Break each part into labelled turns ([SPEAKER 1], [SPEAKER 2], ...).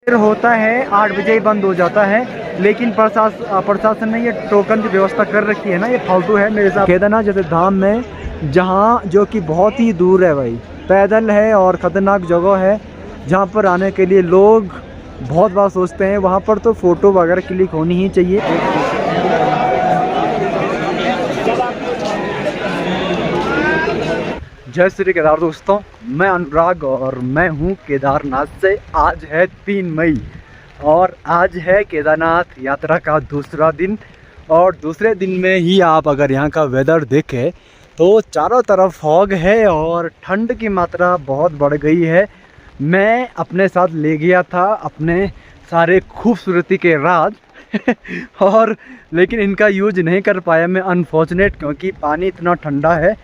[SPEAKER 1] फिर होता है 8 बजे ही बंद हो जाता है, लेकिन प्रशासन ने ये टोकन की व्यवस्था कर रखी है ना, ये फालतू है मेरे साथ। केदारनाथ जैसे धाम में जहाँ जो कि बहुत ही दूर है भाई, पैदल है और ख़तरनाक जगह है, जहाँ पर आने के लिए लोग बहुत बार सोचते हैं। वहाँ पर तो फ़ोटो वगैरह क्लिक होनी ही चाहिए। जय श्री केदार दोस्तों, मैं अनुराग और मैं हूँ केदारनाथ से। आज है 3 मई और आज है केदारनाथ यात्रा का दूसरा दिन। और दूसरे दिन में ही आप अगर यहाँ का वेदर देखें तो चारों तरफ फॉग है और ठंड की मात्रा बहुत बढ़ गई है। मैं अपने साथ ले गया था अपने सारे खूबसूरती के राज और लेकिन इनका यूज नहीं कर पाया मैं, अनफॉर्चुनेट, क्योंकि पानी इतना ठंडा है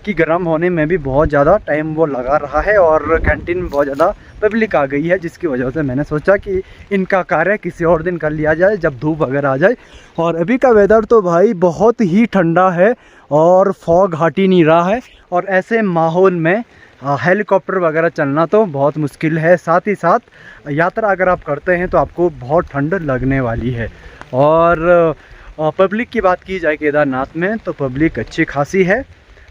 [SPEAKER 1] कि गर्म होने में भी बहुत ज़्यादा टाइम वो लगा रहा है और कैंटीन में बहुत ज़्यादा पब्लिक आ गई है, जिसकी वजह से मैंने सोचा कि इनका कार्य किसी और दिन कर लिया जाए जब धूप वगैरह आ जाए। और अभी का वेदर तो भाई बहुत ही ठंडा है और फॉग हट ही नहीं रहा है, और ऐसे माहौल में हेलीकॉप्टर वगैरह चलना तो बहुत मुश्किल है। साथ ही साथ यात्रा अगर आप करते हैं तो आपको बहुत ठंड लगने वाली है। और पब्लिक की बात की जाए केदारनाथ में तो पब्लिक अच्छी खासी है।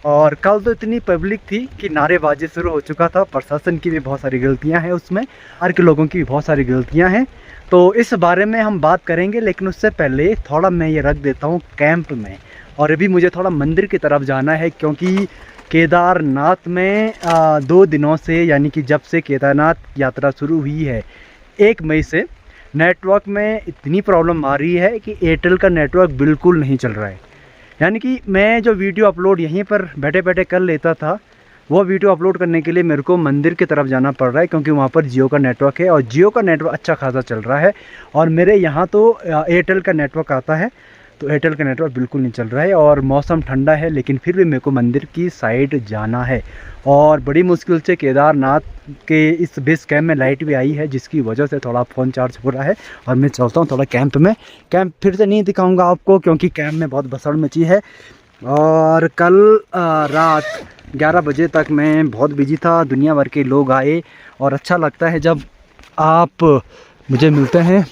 [SPEAKER 1] और कल तो इतनी पब्लिक थी कि नारेबाजी शुरू हो चुका था। प्रशासन की भी बहुत सारी गलतियां हैं उसमें, हर के लोगों की भी बहुत सारी गलतियां हैं, तो इस बारे में हम बात करेंगे। लेकिन उससे पहले थोड़ा मैं ये रख देता हूँ कैंप में, और अभी मुझे थोड़ा मंदिर की तरफ जाना है, क्योंकि केदारनाथ में 2 दिनों से, यानी कि जब से केदारनाथ यात्रा शुरू हुई है 1 मई से, नेटवर्क में इतनी प्रॉब्लम आ रही है कि एयरटेल का नेटवर्क बिल्कुल नहीं चल रहा है। यानी कि मैं जो वीडियो अपलोड यहीं पर बैठे बैठे कर लेता था, वो वीडियो अपलोड करने के लिए मेरे को मंदिर की तरफ जाना पड़ रहा है, क्योंकि वहाँ पर जियो का नेटवर्क है और जियो का नेटवर्क अच्छा खासा चल रहा है। और मेरे यहाँ तो एयरटेल का नेटवर्क आता है, तो एयरटेल का नेटवर्क बिल्कुल नहीं चल रहा है। और मौसम ठंडा है, लेकिन फिर भी मेरे को मंदिर की साइड जाना है। और बड़ी मुश्किल से केदारनाथ के इस बेस कैंप में लाइट भी आई है, जिसकी वजह से थोड़ा फ़ोन चार्ज हो रहा है। और मैं चलता हूँ थोड़ा कैंप में। कैंप फिर से नहीं दिखाऊंगा आपको, क्योंकि कैंप में बहुत भसड़ मची है। और कल रात 11 बजे तक मैं बहुत बिजी था, दुनिया भर के लोग आए। और अच्छा लगता है जब आप मुझे मिलते हैं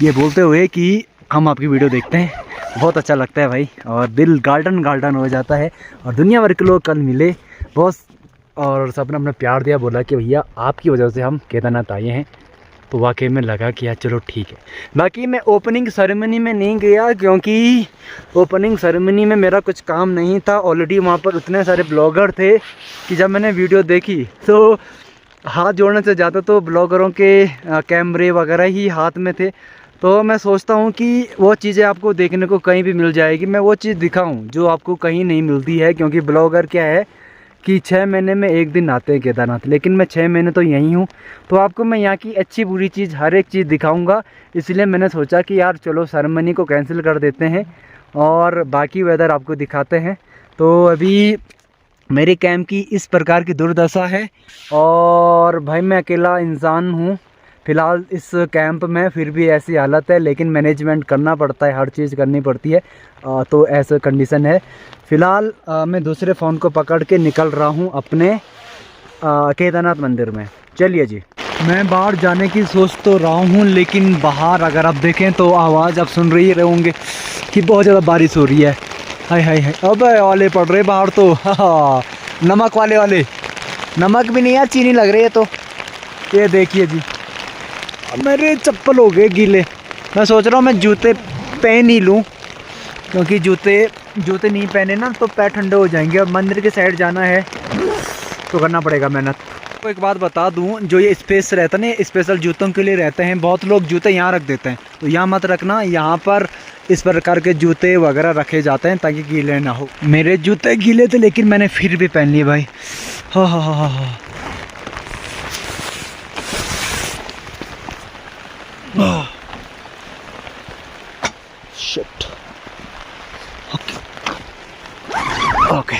[SPEAKER 1] ये बोलते हुए कि हम आपकी वीडियो देखते हैं, बहुत अच्छा लगता है भाई, और दिल गार्डन गार्डन हो जाता है। और दुनिया भर के लोग कल मिले बहुत, और सबने अपना प्यार दिया, बोला कि भैया आपकी वजह से हम केदारनाथ आए हैं। तो वाकई में लगा कि यार चलो ठीक है। बाकी मैं ओपनिंग सेरेमनी में नहीं गया, क्योंकि ओपनिंग सेरेमनी में मेरा कुछ काम नहीं था। ऑलरेडी वहाँ पर उतने सारे ब्लॉगर थे कि जब मैंने वीडियो देखी तो हाथ जोड़ने से ज़्यादा तो ब्लॉगरों के कैमरे वगैरह ही हाथ में थे। तो मैं सोचता हूँ कि वो चीज़ें आपको देखने को कहीं भी मिल जाएगी, मैं वो चीज़ दिखाऊँ जो आपको कहीं नहीं मिलती है। क्योंकि ब्लॉगर क्या है कि 6 महीने में 1 दिन आते हैं केदारनाथ, लेकिन मैं 6 महीने तो यहीं हूँ, तो आपको मैं यहाँ की अच्छी बुरी चीज़ हर एक चीज़ दिखाऊंगा। इसलिए मैंने सोचा कि यार चलो सेरेमनी को कैंसिल कर देते हैं और बाकी वेदर आपको दिखाते हैं। तो अभी मेरे कैंप की इस प्रकार की दुर्दशा है, और भाई मैं अकेला इंसान हूँ फ़िलहाल इस कैंप में, फिर भी ऐसी हालत है। लेकिन मैनेजमेंट करना पड़ता है, हर चीज़ करनी पड़ती है। तो ऐसा कंडीशन है। फ़िलहाल मैं दूसरे फ़ोन को पकड़ के निकल रहा हूँ अपने केदारनाथ मंदिर में। चलिए जी, मैं बाहर जाने की सोच तो रहा हूँ, लेकिन बाहर अगर आप देखें तो आवाज़ आप सुन रही होंगे कि बहुत ज़्यादा बारिश हो रही है। हाय हाय हाय, अब वाले पड़ रहे बाहर तो, हाँ नमक वाले नमक भी नहीं है, चीनी लग रही है। तो ये देखिए जी, मेरे चप्पल हो गए गीले। मैं सोच रहा हूँ मैं जूते पहन ही लूँ, क्योंकि जूते नहीं पहने ना तो पैर ठंडे हो जाएंगे। और मंदिर के साइड जाना है तो करना पड़ेगा मेहनत। तो एक बात बता दूँ, जो ये स्पेस रहता है ना, स्पेशल जूतों के लिए रहते हैं। बहुत लोग जूते यहाँ रख देते हैं, तो यहाँ मत रखना। यहाँ पर इस प्रकार के जूते वगैरह रखे जाते हैं ताकि गीले ना हो। मेरे जूते गीले थे, लेकिन मैंने फिर भी पहन लिए भाई। हाँ हाँ हाँ हाँ, शिट। ओके,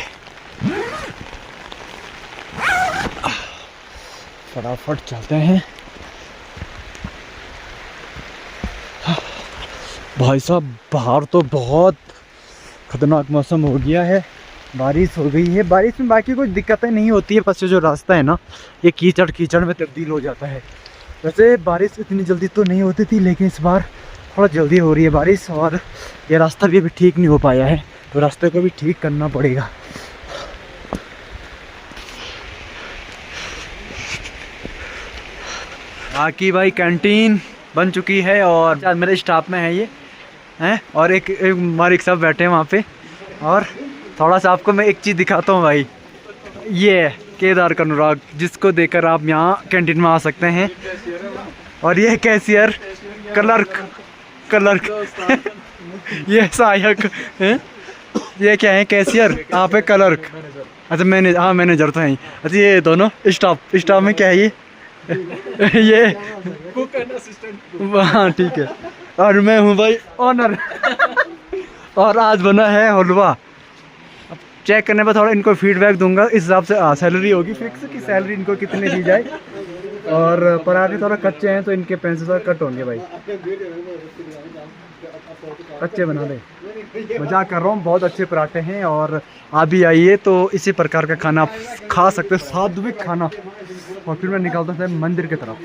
[SPEAKER 1] फटाफट चलते हैं। भाई साहब बाहर तो बहुत खतरनाक मौसम हो गया है, बारिश हो गई है। बारिश में बाकी कुछ दिक्कतें नहीं होती है, बस ये जो रास्ता है ना, ये कीचड़ में तब्दील हो जाता है। वैसे बारिश इतनी जल्दी तो नहीं होती थी, लेकिन इस बार थोड़ा जल्दी हो रही है बारिश। और ये रास्ता भी अभी ठीक नहीं हो पाया है, तो रास्ते को भी ठीक करना पड़ेगा। बाकी भाई कैंटीन बन चुकी है और मेरे स्टाफ में है ये हैं, और एक हमारे सब बैठे हैं वहाँ पे। और थोड़ा सा आपको मैं एक चीज़ दिखाता हूँ भाई, ये है केदार का अनुराग, जिसको देखकर आप यहाँ कैंटीन में आ सकते हैं। और ये कैशियर, क्लर्क ये सहायक हैं, ये क्या है, कैशियर, आप है क्लर्क। अच्छा मैनेजर तो है। अच्छा ये दोनों स्टाफ में क्या है ये ये कुक एंड असिस्टेंट। हाँ ठीक है। और मैं हूँ भाई ऑनर। और आज बना है हलवा। अब चेक करने पर थोड़ा इनको फीडबैक दूंगा, इस हिसाब से सैलरी होगी फिक्स कि सैलरी इनको कितने दी जाए। और पराठे थोड़ा कच्चे हैं तो इनके पैसे थोड़ा कट होंगे भाई, कच्चे बना दे। मजाक कर रहा हूँ, बहुत अच्छे पराठे हैं। और आप भी आइए तो इसी प्रकार का खाना आप खा सकते हो, सात्विक खाना। और फिर मैं निकलता था मंदिर की तरफ।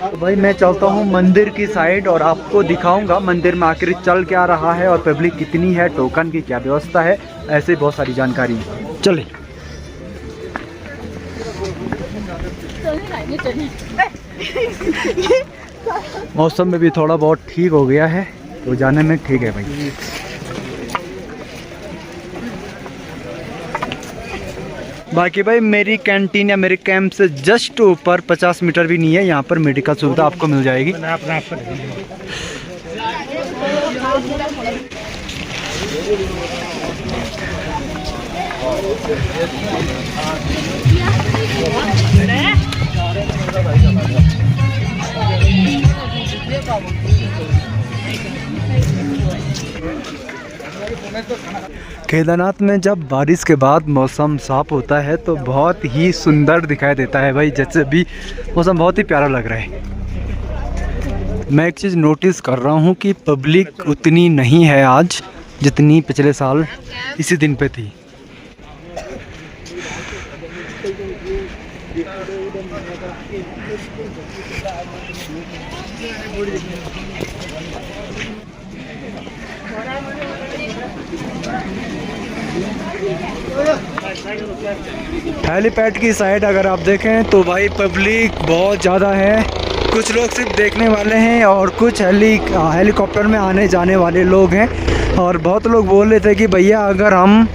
[SPEAKER 1] तो भाई मैं चलता हूँ मंदिर की साइड और आपको दिखाऊंगा मंदिर में आखिर चल क्या रहा है और पब्लिक कितनी है, टोकन की क्या व्यवस्था है, ऐसे बहुत सारी जानकारी। चले। मौसम में भी थोड़ा बहुत ठीक हो गया है तो जाने में ठीक है भाई। बाकी भाई मेरी कैंटीन या मेरे कैंप से जस्ट ऊपर 50 मीटर भी नहीं है, यहाँ पर मेडिकल सुविधा आपको मिल जाएगी। केदारनाथ में जब बारिश के बाद मौसम साफ होता है तो बहुत ही सुंदर दिखाई देता है भाई, जैसे भी मौसम बहुत ही प्यारा लग रहा है। मैं एक चीज़ नोटिस कर रहा हूँ कि पब्लिक उतनी नहीं है आज जितनी पिछले साल इसी दिन पे थी। हेलीपैड की साइड अगर आप देखें तो भाई पब्लिक बहुत ज़्यादा है। कुछ लोग सिर्फ देखने वाले हैं और कुछ हेलीकॉप्टर में आने जाने वाले लोग हैं। और बहुत लोग बोल रहे थे कि भैया अगर हम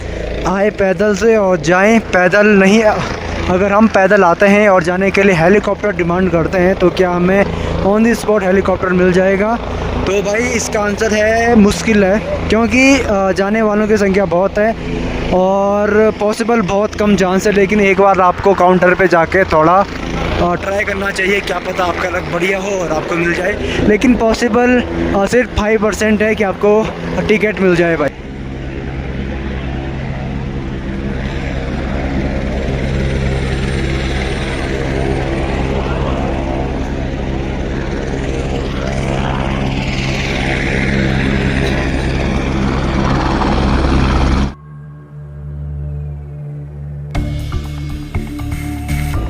[SPEAKER 1] आए पैदल से और जाएं पैदल नहीं, अगर हम पैदल आते हैं और जाने के लिए हेलीकॉप्टर डिमांड करते हैं तो क्या हमें ऑन दी स्पॉट हेलीकॉप्टर मिल जाएगा। तो भाई इसका आंसर है मुश्किल है, क्योंकि जाने वालों की संख्या बहुत है और पॉसिबल बहुत कम चांस है। लेकिन एक बार आपको काउंटर पे जाके थोड़ा ट्राई करना चाहिए, क्या पता आपका लक बढ़िया हो और आपको मिल जाए। लेकिन पॉसिबल सिर्फ 5% है कि आपको टिकट मिल जाए भाई।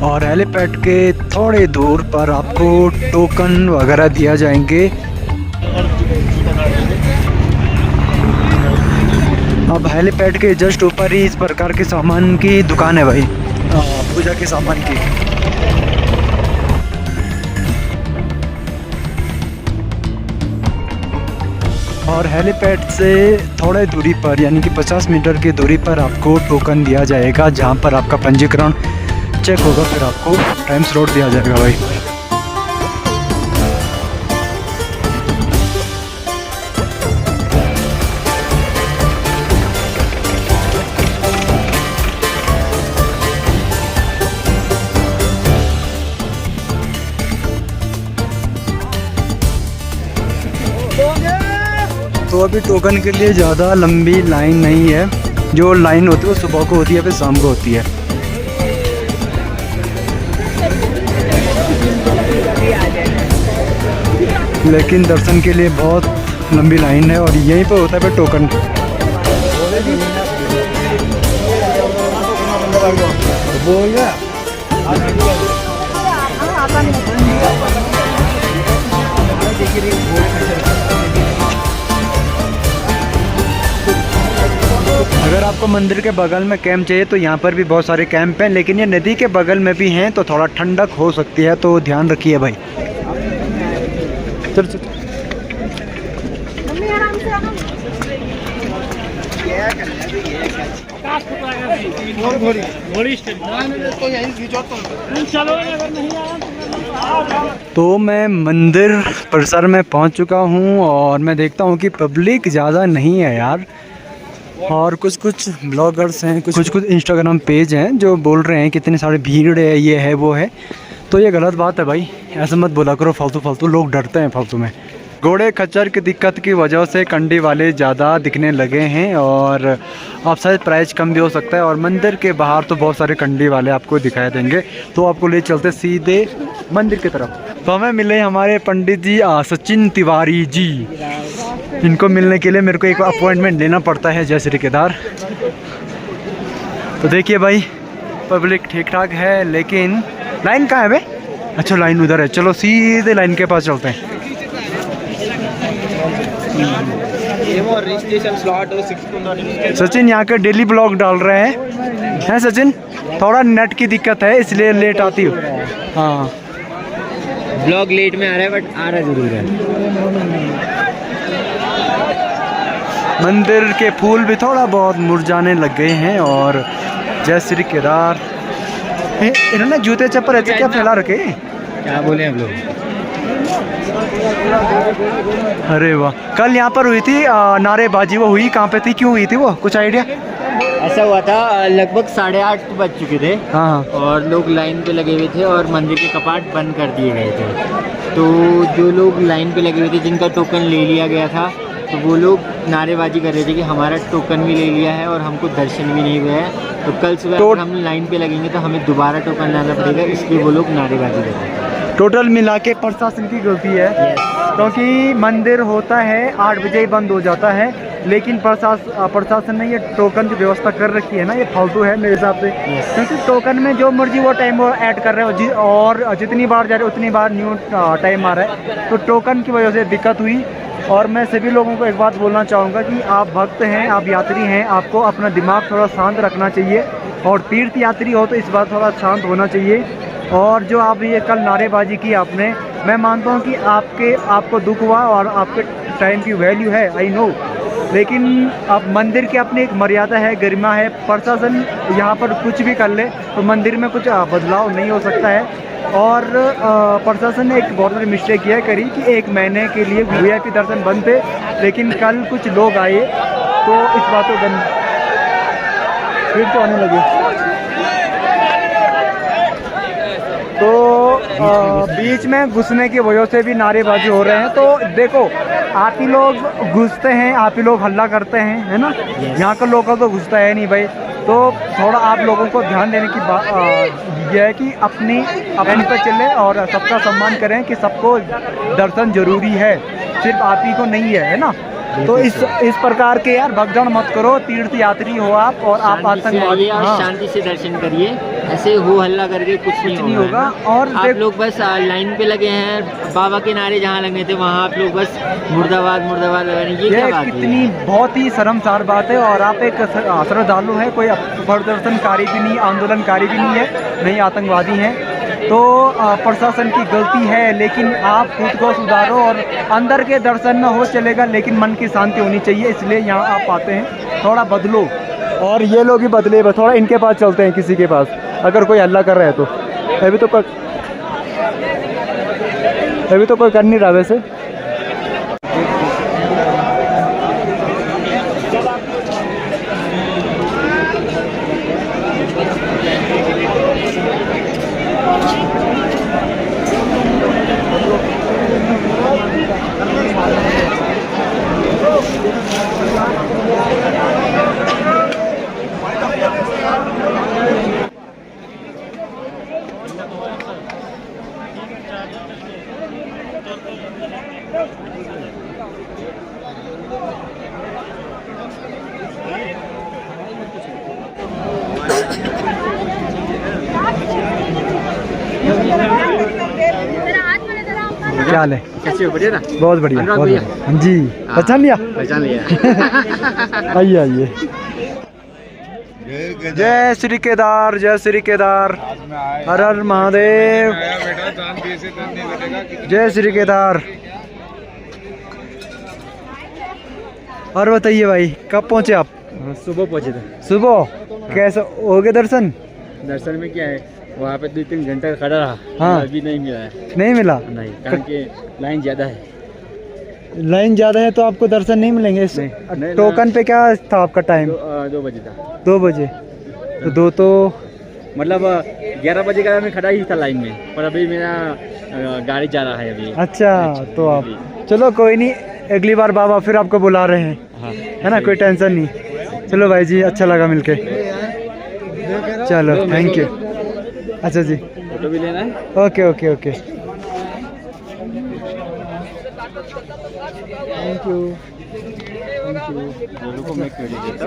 [SPEAKER 1] और हेलीपैड के थोड़े दूर पर आपको टोकन वगैरह दिया जाएंगे। अब हेलीपैड के जस्ट ऊपर ही इस प्रकार के सामान की दुकान है भाई, पूजा के सामान की। और हेलीपैड से थोड़े दूरी पर यानी कि 50 मीटर की दूरी पर आपको टोकन दिया जाएगा, जहां पर आपका पंजीकरण चेक होगा, फिर आपको टाइम स्लॉट दिया जाएगा भाई। तो अभी टोकन के लिए ज़्यादा लंबी लाइन नहीं है, जो लाइन होती है वो सुबह को होती है फिर शाम को होती है। लेकिन दर्शन के लिए बहुत लंबी लाइन है और यहीं पे होता है फिर टोकन। बोल रहा अगर आपको मंदिर के बगल में कैंप चाहिए तो यहाँ पर भी बहुत सारे कैंप हैं, लेकिन ये नदी के बगल में भी हैं तो थोड़ा ठंडक हो सकती है, तो ध्यान रखिए भाई। चल चल तो मैं मंदिर परिसर में पहुंच चुका हूं और मैं देखता हूं कि पब्लिक ज़्यादा नहीं है यार, और कुछ ब्लॉगर्स हैं, कुछ इंस्टाग्राम पेज हैं जो बोल रहे हैं कि इतनी सारी भीड़ है, ये है वो है। तो ये गलत बात है भाई, ऐसा मत बोला करो फालतू, लोग डरते हैं फालतू में। घोड़े खच्चर की दिक्कत की वजह से कंडी वाले ज़्यादा दिखने लगे हैं और आप शायद प्राइस कम भी हो सकता है, और मंदिर के बाहर तो बहुत सारे कंडी वाले आपको दिखाई देंगे, तो आपको ले चलते सीधे मंदिर की तरफ। तो हमें मिले हमारे पंडित जी सचिन तिवारी जी। इनको मिलने के लिए मेरे को एक अपॉइंटमेंट लेना पड़ता है जय श्री केदार। तो देखिए भाई पब्लिक ठीक ठाक है, लेकिन लाइन कहाँ है भाई? अच्छा लाइन उधर है, चलो सीधे लाइन के पास चलते हैं। सचिन यहाँ के डेली ब्लॉग डाल रहे हैं सचिन? थोड़ा नेट की दिक्कत है इसलिए लेट आती हूँ। हाँ
[SPEAKER 2] ब्लॉग लेट में आ रहा है बट आ रहा जरूर है।
[SPEAKER 1] मंदिर के फूल भी थोड़ा बहुत मुरझाने लग गए हैं और जय श्री केदार। इन्होंने जूते चप्पल ऐसे क्या फैला रखे?
[SPEAKER 2] क्या बोले हम लोग?
[SPEAKER 1] अरे वाह, कल यहाँ पर हुई थी नारेबाजी, वो हुई कहाँ पे थी, क्यों हुई थी वो, कुछ आइडिया?
[SPEAKER 2] ऐसा हुआ था लगभग 8:30 बज चुके थे।
[SPEAKER 1] हाँ
[SPEAKER 2] और लोग लाइन पे लगे हुए थे और मंदिर के कपाट बंद कर दिए गए थे। तो जो लोग लाइन पे लगे हुए थे जिनका टोकन ले लिया गया था, तो वो लोग नारेबाजी कर रहे थे कि हमारा टोकन भी ले लिया है और हमको दर्शन भी नहीं हुए हैं, तो कल सुबह अगर हम लाइन पे लगेंगे तो हमें दोबारा टोकन लाना पड़ेगा, इसलिए वो लोग नारेबाजी कर रहे थे।
[SPEAKER 1] टोटल मिला के प्रशासन की गलती है, क्योंकि मंदिर होता है 8 बजे ही बंद हो जाता है, लेकिन प्रशासन ने ये टोकन की व्यवस्था कर रखी है ना, ये फालतू है मेरे हिसाब से। क्योंकि टोकन में जो मर्जी वो टाइम वो ऐड कर रहे हो और जितनी बार जा रहे हो उतनी बार न्यू टाइम आ रहा है, तो टोकन की वजह से दिक्कत हुई। और मैं सभी लोगों को एक बात बोलना चाहूँगा कि आप भक्त हैं, आप यात्री हैं, आपको अपना दिमाग थोड़ा शांत रखना चाहिए, और तीर्थ यात्री हो तो इस बार थोड़ा शांत होना चाहिए। और जो आप ये कल नारेबाजी की आपने, मैं मानता हूँ कि आपको दुख हुआ और आपके टाइम की वैल्यू है, आई नो, लेकिन अब मंदिर की अपनी एक मर्यादा है, गरिमा है। प्रशासन यहाँ पर कुछ भी कर ले तो मंदिर में कुछ बदलाव नहीं हो सकता है। और प्रशासन ने एक बहुत बड़ी मिस्टेक किया करी कि 1 महीने के लिए VIP दर्शन बंद थे, लेकिन कल कुछ लोग आए तो इस बात को फिर तो आने लगे। तो बीच में घुसने की वजह से भी नारेबाजी हो रहे हैं। तो देखो आप ही लोग घुसते हैं, आप ही लोग हल्ला करते हैं, है ना? यहाँ का लोकल तो घुसता है नहीं भाई। तो थोड़ा आप लोगों को ध्यान देने की बात यह है कि अपनी पर चलें और सबका सम्मान करें, कि सबको दर्शन जरूरी है, सिर्फ आप ही को नहीं है ना? तो इस प्रकार के यार भगदड़ मत करो, तीर्थ यात्री हो आप, और आप आतंकवादी,
[SPEAKER 2] हाँ, शांति से दर्शन करिए, ऐसे हो हल्ला करके कुछ नहीं होगा।
[SPEAKER 1] और
[SPEAKER 2] आप लोग बस लाइन पे लगे हैं, बाबा के नारे जहाँ लगने थे वहाँ आप लोग बस मुर्दाबाद मुर्दाबाद लगा रहे हैं, ये क्या बात है?
[SPEAKER 1] कितनी बहुत ही शर्मसार बात है। और आप एक श्रद्धालु है, कोई प्रदर्शनकारी भी नहीं, आंदोलनकारी भी नहीं है, नहीं आतंकवादी हैं। तो प्रशासन की गलती है, लेकिन आप खुद को सुधारो, और अंदर के दर्शन न हो चलेगा, लेकिन मन की शांति होनी चाहिए, इसलिए यहाँ आप आते हैं, थोड़ा बदलो। और ये लोग ही बदले, थोड़ा इनके पास चलते हैं, किसी के पास, अगर कोई हल्ला कर रहा है तो। अभी तो कोई कर नहीं रहा वैसे। क्या हाल है?
[SPEAKER 2] कैसे हो? बढ़िया ना?
[SPEAKER 1] बहुत बढ़िया,
[SPEAKER 2] अनुराग
[SPEAKER 1] बहुत
[SPEAKER 2] भैया?
[SPEAKER 1] बढ़िया। हाँ जी, पहचान लिया?
[SPEAKER 2] पहचान लिया।
[SPEAKER 1] आइए आइए। जय श्री केदार, जय श्री केदार, हर हर महादेव, जय श्री केदार। और बताइए भाई, कब पहुंचे आप?
[SPEAKER 2] सुबह पहुंचे थे।
[SPEAKER 1] सुबह? कैसे हो गए दर्शन?
[SPEAKER 2] दर्शन में क्या है, वहाँ पे 2-3 घंटा खड़ा रहा।
[SPEAKER 1] हाँ।
[SPEAKER 2] अभी नहीं मिला है।
[SPEAKER 1] नहीं मिला?
[SPEAKER 2] नहीं, कारण कि लाइन ज़्यादा है।
[SPEAKER 1] लाइन ज्यादा है तो आपको दर्शन नहीं मिलेंगे।
[SPEAKER 2] नहीं,
[SPEAKER 1] टोकन पे क्या था आपका टाइम?
[SPEAKER 2] 2 बजे था।
[SPEAKER 1] 2 बजे तो 2 तो
[SPEAKER 2] मतलब 11 बजे का मैं खड़ा ही था लाइन में, पर अभी मेरा गाड़ी जा रहा है अभी।
[SPEAKER 1] अच्छा, तो आप चलो कोई नहीं, अगली बार बाबा फिर आपको बुला रहे हैं।
[SPEAKER 2] हाँ,
[SPEAKER 1] है ना, कोई टेंशन नहीं। चलो भाई जी, अच्छा लगा मिलके। चलो, थैंक यू। अच्छा जी,
[SPEAKER 2] फोटो भी लेना है।
[SPEAKER 1] Okay okay okay, thank you thank you.
[SPEAKER 2] दोनों को मैं क्रेडिट देता।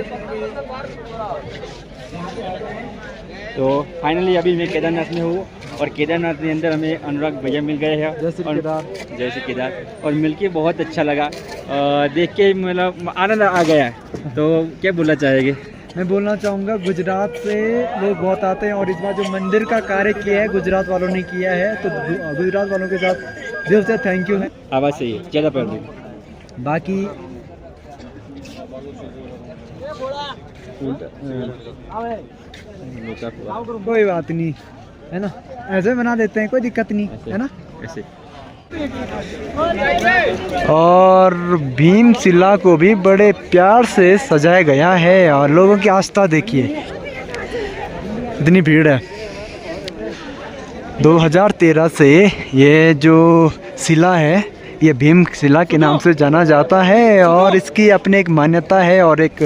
[SPEAKER 2] तो फाइनली अभी मैं केदारनाथ में हूँ, और केदारनाथ के अंदर हमें अनुराग भैया मिल गए हैं।
[SPEAKER 1] जय श्री केदार।
[SPEAKER 2] जय श्री केदार। और मिलके बहुत अच्छा लगा, देख के मतलब आनंद आ गया। तो क्या बोलना चाहेंगे?
[SPEAKER 1] मैं बोलना चाहूँगा, गुजरात से लोग बहुत आते हैं, और इस बार जो मंदिर का कार्य किया है गुजरात वालों ने किया है, तो गुजरात वालों के साथ दिल से थैंक यू है।
[SPEAKER 2] आवाज़ सही है, ज़्यादा पढ़ दी।
[SPEAKER 1] बाकी कोई बात नहीं, है ना, ऐसे बना देते हैं, कोई दिक्कत नहीं है ना।
[SPEAKER 2] ऐसे
[SPEAKER 1] और भीमशिला को भी बड़े प्यार से सजाया गया है, और लोगों की आस्था देखिए, इतनी भीड़ है। 2013 से ये जो शिला है, ये भीमशिला के नाम से जाना जाता है, और इसकी अपनी एक मान्यता है और एक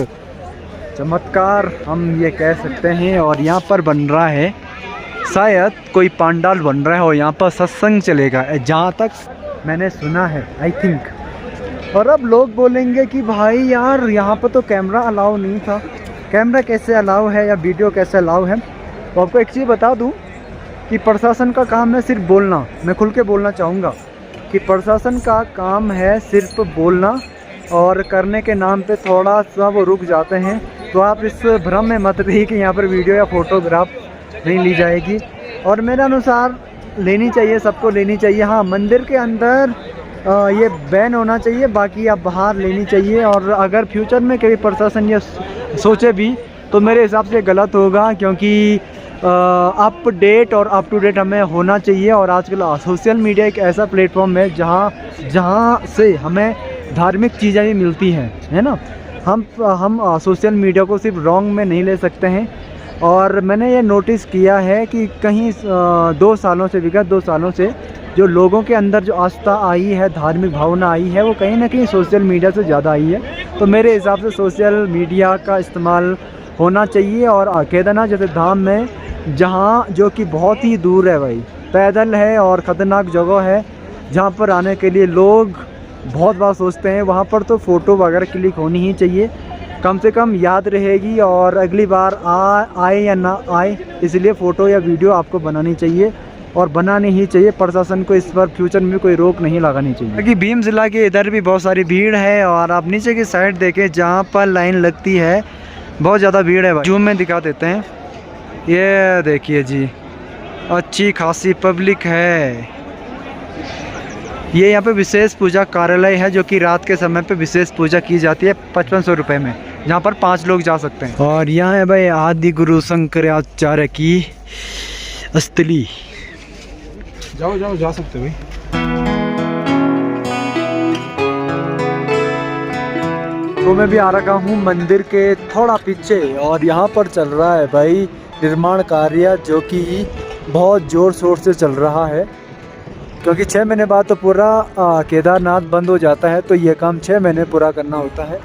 [SPEAKER 1] चमत्कार हम ये कह सकते हैं। और यहाँ पर बन रहा है, शायद कोई पंडाल बन रहा है, और यहाँ पर सत्संग चलेगा, जहाँ तक मैंने सुना है, आई थिंक। और अब लोग बोलेंगे कि भाई यार, यहाँ पर तो कैमरा अलाउ नहीं था। कैमरा कैसे अलाउ है या वीडियो कैसे अलाउ है? तो आपको एक चीज़ बता दूँ कि प्रशासन का काम है सिर्फ बोलना। मैं खुल के बोलना चाहूँगा कि प्रशासन का काम है सिर्फ बोलना, और करने के नाम पे थोड़ा सा वो रुक जाते हैं। तो आप इस भ्रम में मत रहिए कि यहाँ पर वीडियो या फोटोग्राफ नहीं ली जाएगी, और मेरे अनुसार लेनी चाहिए, सबको लेनी चाहिए। हाँ, मंदिर के अंदर ये बैन होना चाहिए, बाकी आप बाहर लेनी चाहिए। और अगर फ्यूचर में कभी प्रशासन ये सोचे भी, तो मेरे हिसाब से गलत होगा, क्योंकि अपडेट और अप टू डेट हमें होना चाहिए। और आजकल सोशल मीडिया एक ऐसा प्लेटफॉर्म है जहाँ से हमें धार्मिक चीज़ें भी मिलती हैं, है ना। हम सोशल मीडिया को सिर्फ रॉन्ग में नहीं ले सकते हैं। और मैंने ये नोटिस किया है कि कहीं 2 सालों से, विगत 2 सालों से जो लोगों के अंदर जो आस्था आई है, धार्मिक भावना आई है, वो कहीं ना कहीं सोशल मीडिया से ज़्यादा आई है। तो मेरे हिसाब से सोशल मीडिया का इस्तेमाल होना चाहिए। और केदारनाथ जैसे धाम में, जहाँ जो कि बहुत ही दूर है भाई, पैदल है और ख़तरनाक जगह है, जहाँ पर आने के लिए लोग बहुत बार सोचते हैं, वहाँ पर तो फ़ोटो वगैरह क्लिक होनी ही चाहिए, कम से कम याद रहेगी। और अगली बार आए या ना आए, इसलिए फ़ोटो या वीडियो आपको बनानी चाहिए, और बनानी ही चाहिए। प्रशासन को इस पर फ्यूचर में कोई रोक नहीं लगानी चाहिए। क्योंकि भीमशिला के इधर भी बहुत सारी भीड़ है, और आप नीचे की साइड देखें, जहाँ पर लाइन लगती है बहुत ज़्यादा भीड़ है। जूम में दिखा देते हैं, ये देखिए जी, अच्छी खासी पब्लिक है। ये यहाँ पे विशेष पूजा कार्यालय है, जो कि रात के समय पे विशेष पूजा की जाती है 5500 रुपये में, जहाँ पर 5 लोग जा सकते हैं। और यहाँ है भाई आदि गुरु शंकराचार्य की स्थली।
[SPEAKER 3] जाओ जाओ, जा सकते हो भाई।
[SPEAKER 1] तो मैं भी आ रखा हूँ मंदिर के थोड़ा पीछे, और यहाँ पर चल रहा है भाई निर्माण कार्य, जो कि बहुत ज़ोर शोर से चल रहा है। क्योंकि 6 महीने बाद तो पूरा केदारनाथ बंद हो जाता है, तो ये काम 6 महीने पूरा करना होता है।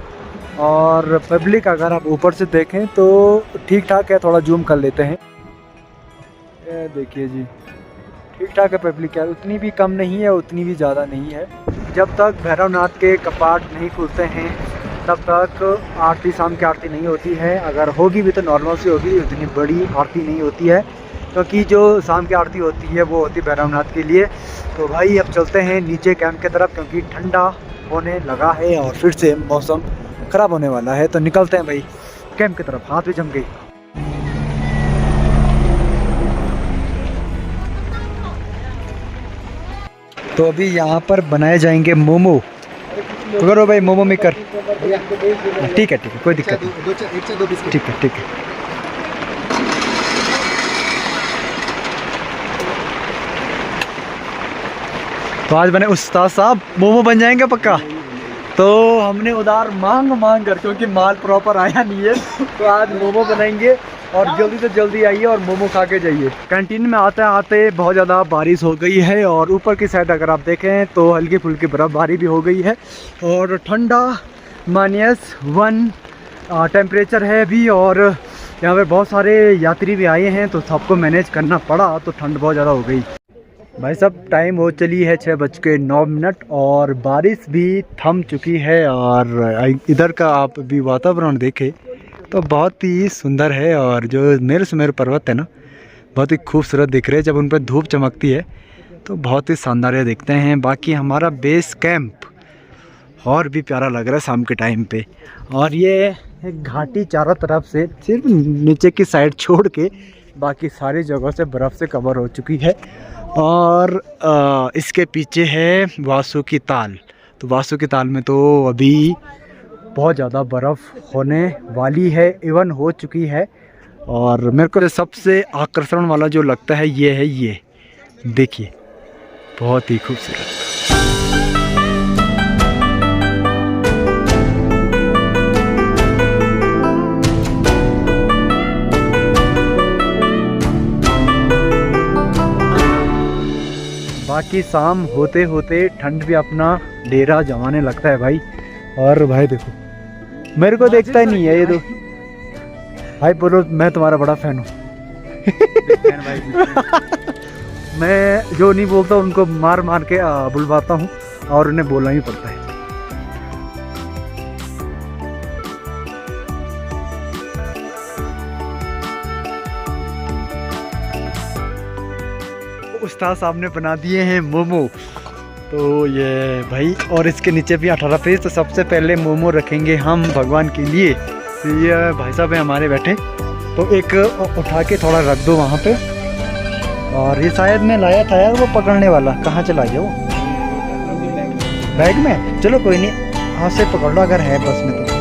[SPEAKER 1] और पब्लिक अगर आप ऊपर से देखें तो ठीक ठाक है, थोड़ा जूम कर लेते हैं। ये देखिए जी, ठीक ठाक है पब्लिक, है उतनी भी कम नहीं है, उतनी भी ज़्यादा नहीं है। जब तक भैरवनाथ के कपाट नहीं खुलते हैं, तब तक आरती, शाम की आरती नहीं होती है। अगर होगी भी तो नॉर्मल से होगी, उतनी बड़ी आरती नहीं होती है। क्योंकि जो शाम की आरती होती है वो होती है भैरवनाथ के लिए। तो भाई अब चलते हैं नीचे कैंप की तरफ, क्योंकि ठंडा होने लगा है और फिर से मौसम ख़राब होने वाला है। तो निकलते हैं भाई कैंप की तरफ। हाथ भी जम गई। तो अभी यहाँ पर बनाए जाएंगे मोमो। करो भाई मोमो मेकर। ठीक है कोई दिक्कत नहीं। ठीक है। तो आज बने उस्ताद साहब मोमो बन जाएंगे पक्का। तो हमने उधार मांग कर, क्योंकि माल प्रॉपर आया नहीं है, तो आज मोमो बनाएंगे और जल्दी से जल्दी आइए और मोमो खा के जाइए। कैंटीन में आते आते बहुत ज़्यादा बारिश हो गई है और ऊपर की साइड अगर आप देखें तो हल्की फुल्की बर्फबारी भी हो गई है और ठंडा -1 टेम्परेचर है अभी। और यहाँ पे बहुत सारे यात्री भी आए हैं तो सबको मैनेज करना पड़ा, तो ठंड बहुत ज़्यादा हो गई। भाई साहब टाइम हो चली है 6:09 और बारिश भी थम चुकी है। और इधर का आप भी वातावरण देखें तो बहुत ही सुंदर है और जो मेरे सुमेर पर्वत है ना, बहुत ही खूबसूरत दिख रहे हैं। जब उन पर धूप चमकती है तो बहुत ही शानदार दिखते हैं। बाकी हमारा बेस कैंप और भी प्यारा लग रहा है शाम के टाइम पे। और ये एक घाटी चारों तरफ से, सिर्फ नीचे की साइड छोड़ के बाकी सारी जगहों से बर्फ़ से कवर हो चुकी है। और इसके पीछे है वासुकी ताल। तो वासुकी ताल में तो अभी बहुत ज़्यादा बर्फ़ होने वाली है, इवन हो चुकी है। और मेरे को सबसे आकर्षण वाला जो लगता है ये देखिए, बहुत ही खूबसूरत। बाकी शाम होते होते ठंड भी अपना डेरा जमाने लगता है भाई। और भाई देखो मेरे को देखता ही नहीं है ये तो। भाई बोलो मैं तुम्हारा बड़ा फैन हूँ। मैं जो नहीं बोलता उनको मार के बुलवाता हूँ और उन्हें बोलना ही पड़ता है। उस्ताद साहब ने बना दिए हैं मोमो। तो ये भाई, और इसके नीचे भी 18 पीस। तो सबसे पहले मोमो रखेंगे हम भगवान के लिए। तो ये भाई साहब है हमारे बैठे, तो एक उठा के थोड़ा रख दो वहाँ पे। और ये शायद मैं लाया था यार वो पकड़ने वाला, कहाँ चला गया वो? बैग में? चलो कोई नहीं, हाथ से पकड़ लो अगर है बस में तो।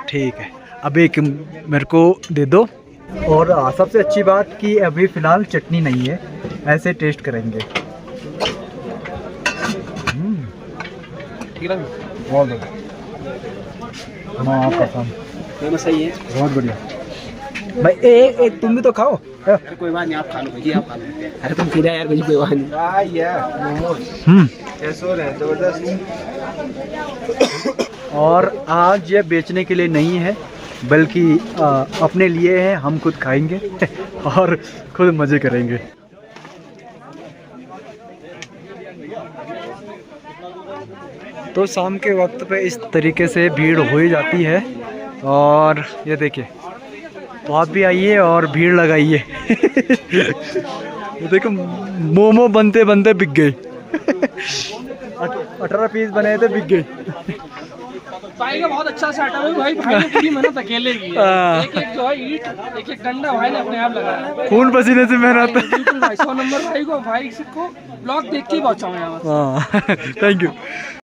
[SPEAKER 1] ठीक है, अब एक मेरे को दे दो। और सबसे अच्छी बात कि अभी फ़िलहाल चटनी नहीं है, ऐसे टेस्ट करेंगे। ठीक है, बहुत बढ़िया, सही है, बहुत बढ़िया भाई। एक तुम भी तो खाओ।
[SPEAKER 3] अरे कोई बात नहीं, आप खा लो भैया, आप खा लो। अरे तुम सीधा यार, कोई बात नहीं। जबरदस्त।
[SPEAKER 1] और आज ये बेचने के लिए नहीं है, बल्कि अपने लिए है। हम खुद खाएंगे और खुद मज़े करेंगे। तो शाम के वक्त पे इस तरीके से भीड़ हो ही जाती है। और ये देखिए, तो आप भी आइए और भीड़ लगाइए। ये देखो मोमो बनते बनते बिक गए। 18 पीस बने थे, बिक गए।
[SPEAKER 4] भाई का बहुत अच्छा सेटअप है भाई। भाई ने पूरी मेहनत अकेले की है। एक जो है ईंट, एक डंडा भाई ने अपने आप लगाया,
[SPEAKER 1] खून पसीने से मेहनत।
[SPEAKER 4] बिल्कुल भाई। 100 नंबर भाई को, भाई को ब्लॉग देख के ही पहुंचा हूं यहाँ।
[SPEAKER 1] Thank you.